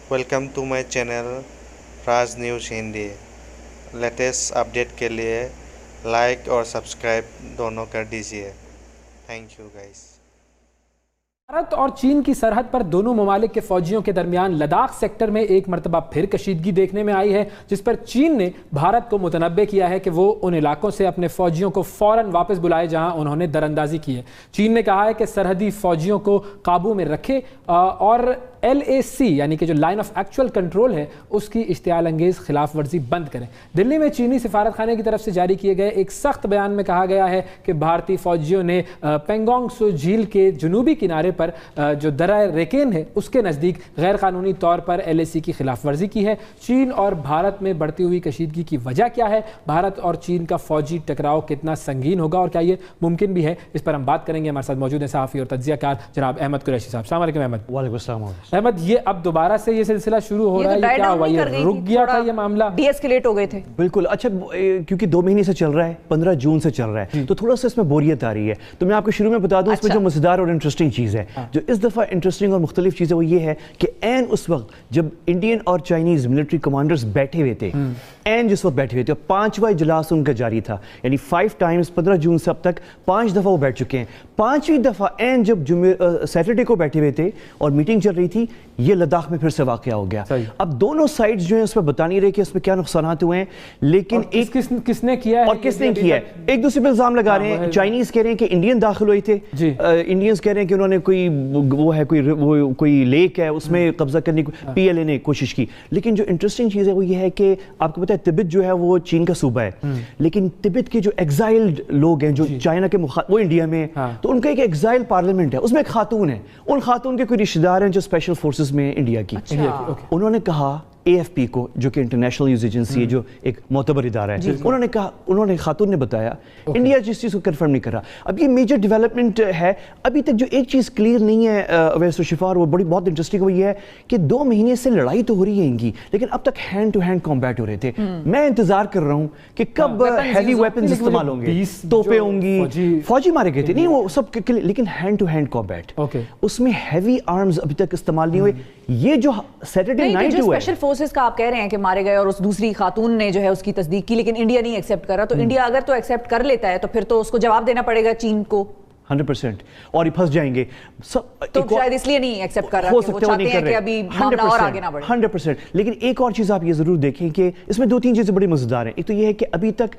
Welcome to my channel Raj news Hindi. Latest update के लिए like और सब्सक्राइब दोनों कर दीजिए। Thank you guys. भारत और चीन की सरहद पर दोनों ममालिक के फौजियों के दरमियान लद्दाख सेक्टर में एक मरतबा फिर कशीदगी देखने में आई है, जिस पर चीन ने भारत को मुतनब्बे किया है कि वो उन इलाकों से अपने फौजियों को फौरन वापस बुलाए जहां उन्होंने दरअंदाजी की है। चीन ने कहा है कि सरहदी फौजियों को काबू में रखे और LAC यानी कि जो लाइन ऑफ एक्चुअल कंट्रोल है उसकी इश्तियाल अंगेज खिलाफ वर्जी बंद करें। दिल्ली में चीनी सिफारत खाने की तरफ से जारी किए गए एक सख्त बयान में कहा गया है कि भारतीय फौजियों ने पेंगोंग सो झील के जनूबी किनारे पर जो दर्रा रेकेन है उसके नज़दीक गैर कानूनी तौर पर LAC की खिलाफ वर्जी की है। चीन और भारत में बढ़ती हुई कशीदगी की वजह क्या है, भारत और चीन का फौजी टकराव कितना संगीन होगा और क्या ये मुमकिन भी है, इस पर हम बात करेंगे। हमारे साथ मौजूद हैं सहाफ़ी और तज्ज़ियाकार जनाब अहमद कुरैशी साहब। अस्सलाम वालेकुम अहमद। वालेकुम अस्सलाम। अहमद, ये अब दोबारा से ये सिलसिला शुरू हो रहा है, ये क्या हुआ? ये रुक गया था, ये मामला डीएस्केलेट हो गए थे। बिल्कुल। अच्छा, क्योंकि 2 महीने से चल रहा है, 15 जून से चल रहा है, तो थोड़ा सा इसमें बोरियत आ रही है। तो मैं आपको शुरू में बता दूं, इसमें जो मज़ेदार और इंटरेस्टिंग चीज़ है, जो इस दफ़ा इंटरेस्टिंग और मुख्तलिफ चीज़ है, वो ये है कि ऐन उस वक्त जब इंडियन और चाइनीज़ मिलिट्री कमांडर्स बैठे हुए थे, ऐन जिस वक्त बैठे हुए थे, 5वां इजलास उनका जारी था, यानी 5 टाइम्स 15 जून से अब तक 5 दफ़ा वो बैठ चुके हैं। 5वीं दफ़ा ऐन जब सैटरडे को बैठे हुए थे और मीटिंग चल रही थी, ये लद्दाख में फिर से वाक़या हो गया। अब दोनों साइड्स जो हैं उसमें बता नहीं रहे कि इसमें क्या नुकसानात हुए हैं, लेकिन किसने किया है और किसने किया है, एक दूसरे पर इल्ज़ाम लगा रहे हैं। चाइनीज़ कह रहे हैं कि इंडियन दाखिल हुए थे, इंडियंस कह रहे हैं कि उन्होंने कोई लेक है उसमें कब्जा करने की PLA ने कोशिश की। लेकिन जो इंटरेस्टिंग चीज़ है वो ये है कि आपको पता है तिब्बत जो है वो चीन का सूबा है, लेकिन तिब्बत के जो एग्जाइल्ड लोग हैं जो चाइना के वो इंडिया में हैं, तो उनका एक एग्जाइल पार्लियामेंट है, उसमें एक खातून है, उन खातून के कोई रिश्तेदार हैं जो स्पेशल फोर्सेस में इंडिया की। उन्होंने कहा AFP को, जो कि इंटरनेशनल न्यूज़ एजेंसी है, जो एक मोतबर इदारा है, उन्होंने कहा, उन्होंने खातून ने बताया इंडिया जिस चीज़ को कंफर्म नहीं कर रहा। अब ये मेजर डेवलपमेंट है। अभी तक जो एक चीज़ क्लियर नहीं है अवैस और शिफा, और वो बहुत इंटरेस्टिंग वो ये है कि 2 महीने से लड़ाई तो हो रही है इनकी, लेकिन अब तक हैंड टू हैंड कॉम्बैट हो रहे थे। मैं इंतजार कर रहा हूँ कि कब हैवी वेपन्स इस्तेमाल होंगे, तोपें होंगी, फौजी मारे गए थे, नहीं वो सब, लेकिन हैंड टू हैंड कॉम्बैट, उसमें हैवी आर्म्स अभी तक इस्तेमाल नहीं हुए। ये जो सैटरडे नाइट हुआ है, फोर्सेस का आप कह रहे हैं कि मारे गए और उस दूसरी खातून ने जो है उसकी तस्दीक की, लेकिन इंडिया नहीं एक्सेप्ट कर रहा, तो इंडिया अगर तो एक्सेप्ट कर लेता है तो फिर तो उसको जवाब देना पड़ेगा चीन को 100%, और ये फंस जाएंगे तो शायद इसलिए नहीं एक्सेप्ट कर रहा, हो सकता है नहीं कि अभी मामला और आगे ना बढ़े। 100%। लेकिन एक और चीज़ आप ये ज़रूर देखें कि इसमें 2-3 चीज़ें बड़ी मज़ेदार हैं। एक तो ये है कि अभी तक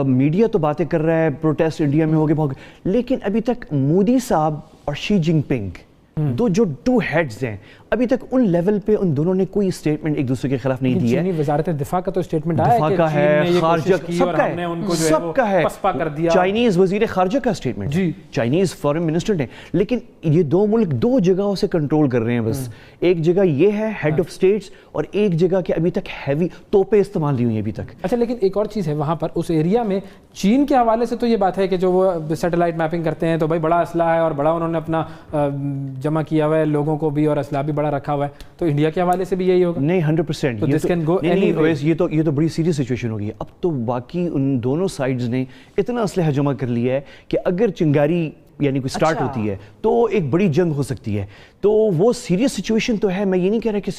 मीडिया तो बातें कर रहा है, प्रोटेस्ट इंडिया में हो गए, लेकिन अभी तक मोदी साहब और शी जिनपिंग जो 2 हेड्स हैं, अभी तक उन लेवल पे उन दोनों ने कोई स्टेटमेंट एक दूसरे के खिलाफ नहीं दिया है। वज़ारत दिफा का तो स्टेटमेंट आया है कि चीन ने खारजा सबका है, पसपा कर दिया। चाइनीज वजीर खारजा का स्टेटमेंट, चाइनीज फॉरेन मिनिस्टर ने। लेकिन ये 2 मुल्क 2 जगहों से कंट्रोल कर रहे हैं बस। एक जगह ये है हेड ऑफ स्टेट्स, और एक जगह के अभी तक हैवी तोपे इस्तेमाल नहीं हुई अभी तक। अच्छा, लेकिन एक और चीज़ है वहाँ पर उस एरिया में चीन के हवाले से तो ये बात है कि जो वो सैटेलाइट मैपिंग करते हैं तो भाई बड़ा असला है और बड़ा उन्होंने अपना जमा किया हुआ है, लोगों को भी और असला भी बड़ा रखा हुआ है, तो इंडिया के हवाले से भी यही होगा? नहीं, 100%। ये तो बड़ी सीरियस सिचुएशन हो गई है। अब तो बाकी उन दोनों साइड्स ने इतना असलहा जमा कर लिया है कि अगर चिंगारी यानी कोई स्टार्ट होती है तो एक बड़ी जंग हो सकती है। तो वो सीरियस सिचुएशन तो है, मैं ये नहीं कह रहा कि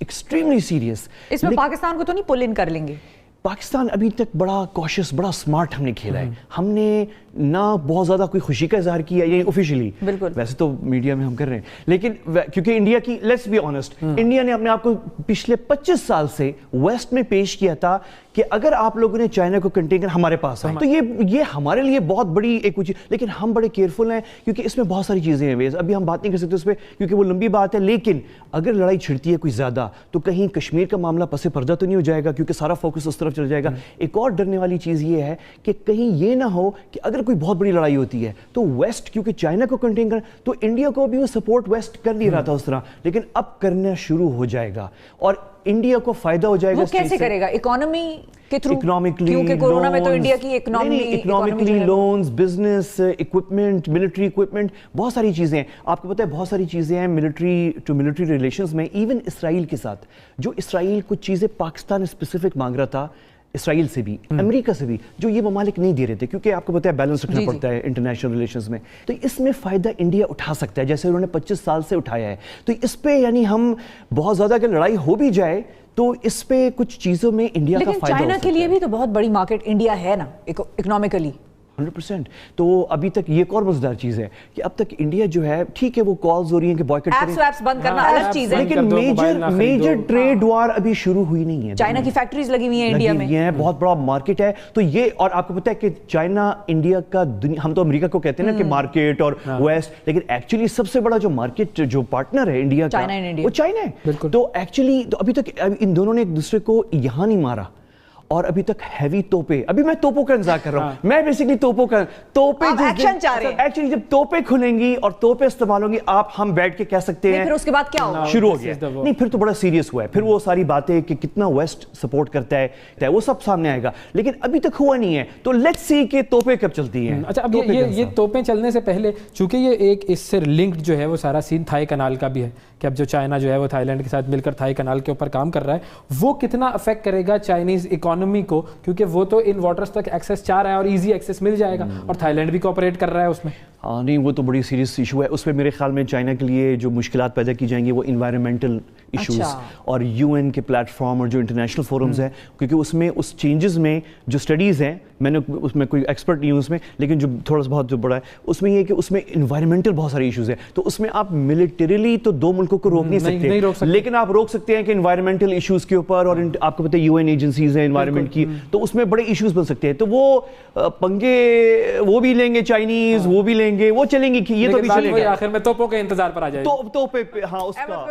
एक्सट्रीमली सीरियस। इसमें पाकिस्तान को तो नहीं पुल इन कर लेंगे? पाकिस्तान अभी तक बड़ा कॉशियस, बड़ा स्मार्ट हमने खेला है। हमने ना बहुत ज़्यादा कोई खुशी का इजहार किया, ये ऑफिशियली, वैसे तो मीडिया में हम कर रहे हैं, लेकिन क्योंकि इंडिया की, लेट्स बी ऑनेस्ट, इंडिया ने अपने आप को पिछले 25 साल से वेस्ट में पेश किया था कि अगर आप लोगों ने चाइना को कंटेन कर हमारे पास आए तो ये हमारे लिए बहुत बड़ी एक कुछ, लेकिन हम बड़े केयरफुल हैं क्योंकि इसमें बहुत सारी चीज़ें हैं। अभी हम बात नहीं कर सकते उस पर क्योंकि वो लंबी बात है, लेकिन अगर लड़ाई छिड़ती है कोई ज़्यादा तो कहीं कश्मीर का मामला पसे पर्दा तो नहीं हो जाएगा, क्योंकि सारा फोकस उस तरफ चल जाएगा। एक और डरने वाली चीज़ ये है कि कहीं ये ना हो कि अगर कोई बहुत बड़ी लड़ाई होती है तो वेस्ट, क्योंकि चाइना को कंटेन कर, तो इंडिया को भी वो सपोर्ट वेस्ट कर नहीं रहा था उस तरह, लेकिन अब करना शुरू हो जाएगा और इंडिया को फायदा हो जाएगा। वो कैसे करेगा? इकोनॉमी के थ्रू? इकोनॉमिकली, क्योंकि कोरोना में तो इंडिया की economically loans, business, equipment, military equipment, बहुत सारी चीज़ें हैं। आपको पता है बहुत सारी चीज़ें हैं मिलिट्री टू मिलिट्री रिलेशंस में, इवन इसराइल के साथ। जो इसराइल कुछ चीज़ें पाकिस्तान स्पेसिफिक मांग रहा था, اسرائیل سے بھی, امریکہ سے بھی, جو یہ ممالک نہیں دے رہے تھے, کیونکہ آپ کو پتہ ہے بیلنس رکھنا پڑتا ہے انٹرنیشنل ریلیشنز میں. تو اس میں فائدہ انڈیا اٹھا سکتا ہے, جیسے انہوں نے 25 سال سے اٹھایا ہے. تو اس پہ یعنی ہم بہت زیادہ اگر لڑائی ہو بھی جائے تو اس پہ کچھ چیزوں میں انڈیا کا فائدہ ہو سکتا ہے. لیکن چائنا کے لیے بھی تو بہت بڑی مارکیٹ انڈیا ہے نا اکنامکلی. 100%. تو ابھی تک یہ ایک اور مزیدار چیز ہے کہ اب تک انڈیا جو ہے, ٹھیک ہے وہ کالز ہو رہی ہیں کہ بوائکٹ کریں, ایپس ویپس بند کرنا الگ چیز ہے, لیکن میجر ٹریڈ وار ابھی شروع ہوئی نہیں ہے. چائنا کی فیکٹریز لگی ہوئی ہیں انڈیا میں, یہ بہت بڑا مارکیٹ ہے. تو یہ, اور آپ کو پتہ ہے کہ چائنا انڈیا کا, ہم تو امریکہ کو کہتے ہیں نا کہ مارکیٹ اور ویسٹ, لیکن ایکچولی سب سے بڑا جو مارکیٹ جو پارٹنر ہے انڈیا کا وہ چائنا ہے. تو ایکچولی تو ابھی تک ان دونوں نے ایک دوسرے کو یہاں نہیں مارا, اور ابھی تک ہیوی توپے, ابھی میں توپوں کا انتظار کر رہا ہوں. میں بیسیکلی توپوں کا, توپے ایکچولی جب توپے کھلیں گی اور توپے استعمال ہوں گی, ہم بیٹھ کے کہہ سکتے ہیں پھر اس کے بعد کیا ہوگا, شروع ہو گیا. نہیں, پھر تو بڑا سیریس ہوا ہے. پھر وہ ساری باتیں کہ کتنا ویسٹ سپورٹ کرتا ہے وہ سب سامنے آئے گا, لیکن ابھی تک ہوا نہیں ہے. تو لیٹس سی کہ توپے کب چلتی ہیں. اچھا, اب یہ توپیں چلنے سے پہلے, چونکہ یہ ایک اس سے لنکڈ جو ہے وہ سارا سین تھائی کنال کا بھی ہے, کہ اب جو چائنا جو ہے وہ تھائی لینڈ کے ساتھ مل کر تھائی کنال کے اوپر کام کر رہا ہے, وہ کتنا افیکٹ کرے گا چائنیز اکانومی کو, کیونکہ وہ تو ان واٹرز تک ایکسیس چاہ رہا ہے اور ایزی ایکسیس مل جائے گا, اور تھائی لینڈ بھی کوآپریٹ کر رہا ہے اس میں. ہاں نہیں, وہ تو بڑی سیریس ایشو ہے. اس میں میرے خیال میں چائنا کے لیے جو مشکلات پیدا کی جائیں گی وہ انوائرمنٹل ایشوز اور یو این کے پلیٹ فارم اور جو انٹرنیشنل فورمز ہیں, کیونکہ اس میں اس چینجز میں جو اسٹڈیز ہیں, میں نے اس میں کوئی ایکسپرٹ نہیں ہوں اس میں, لیکن جو تھوڑا سا بہت جو بڑا ہے اس میں یہ ہے کہ اس میں انوائرمنٹل بہت سارے ایشوز ہیں. تو اس میں آپ ملٹریلی تو دو ملکوں کو روک نہیں سکتے, لیکن آپ روک سکتے ہیں کہ انوائرمنٹل ایشوز کے اوپر, اور آپ کو پتہ ہے یو این ایجنسیز ہیں انوائرمنٹ کی, تو اس میں بڑے ایشوز بن سکتے ہیں. تو وہ پنگے وہ بھی لیں گے چائنیز, وہ بھی لیں گے, وہ چلیں گی. یہ تو بھی چلے گا, آخر میں توپوں کے انتظار پر آ جائے. توپے, ہاں اس کا